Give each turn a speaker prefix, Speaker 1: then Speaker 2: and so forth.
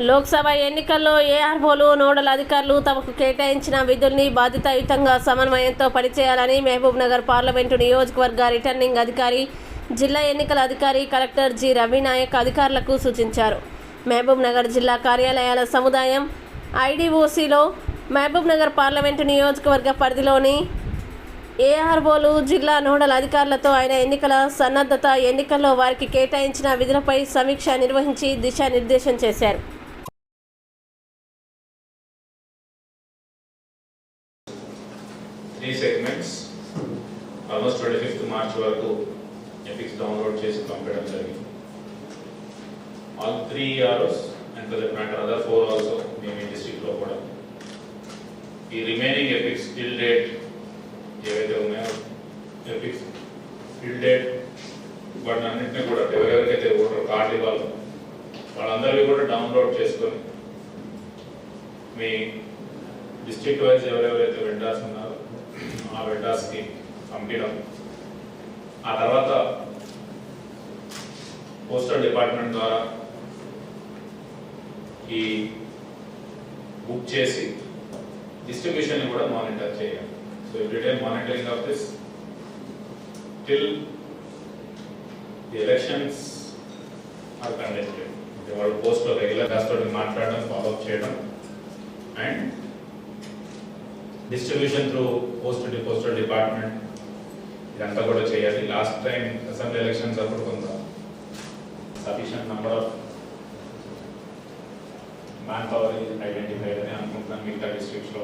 Speaker 1: లోక్సభ ఎన్నికల్లో ఏఆర్ఓలు నోడల్ అధికారులు తమకు కేటాయించిన విధుల్ని బాధ్యతాయుతంగా సమన్వయంతో పనిచేయాలని మహబూబ్నగర్ పార్లమెంటు నియోజకవర్గ రిటర్నింగ్ అధికారి, జిల్లా ఎన్నికల అధికారి కలెక్టర్ జి రవినాయక్ అధికారులకు సూచించారు. మహబూబ్నగర్ జిల్లా కార్యాలయాల సముదాయం ఐడిఓసిలో మహబూబ్నగర్ పార్లమెంటు నియోజకవర్గ పరిధిలోని ఏఆర్ఓలు, జిల్లా నోడల్ అధికారులతో ఆయన ఎన్నికల సన్నద్ధత, ఎన్నికల్లో వారికి కేటాయించిన విధులపై సమీక్ష నిర్వహించి దిశానిర్దేశం చేశారు.
Speaker 2: Three segments, almost 25th March వరకు ఎపిక్స్ డౌన్లోడ్ చేసి పంపడం జరిగింది. All 3 EROs and for that matter other 4 also మేము ఈ డిస్ట్రిక్ట్ లో కూడా ఈ రిమైనింగ్ ఎపిక్స్ టిల్ డేట్ ఏవైతే ఉన్నాయో ఎపిక్స్ టిల్ డేట్ వాటిని అన్నింటినీ కూడా ఎవరెవరికైతే ఓటర్ కార్డు ఇవ్వాలో వాళ్ళందరికీ కూడా డౌన్లోడ్ చేసుకొని మీ డిస్ట్రిక్ట్ వైజ్ ఎవరెవరైతే వెండర్స్ ఉన్నారో ఆ వెండర్స్కి పంపించడం, ఆ తర్వాత పోస్టల్ డిపార్ట్మెంట్ ద్వారా ఈ బుక్ చేసి డిస్ట్రిబ్యూషన్ కూడా మానిటర్ చేయాలి. So everyday monitoring of this till the elections are conducted. వాళ్ళు పోస్ట్ రెగ్యులర్ కాస్తో మాట్లాడడం, ఫాలోఅప్ చేయడం and distribution through postal department ఇదంతా కూడా చేయాలి. లాస్ట్ టైం అసెంబ్లీ ఎలక్షన్స్ అప్పుడు కొంత sufficient number of manpower identify అని అనుకుంటున్నాను మిగతా డిస్ట్రిక్ట్స్లో.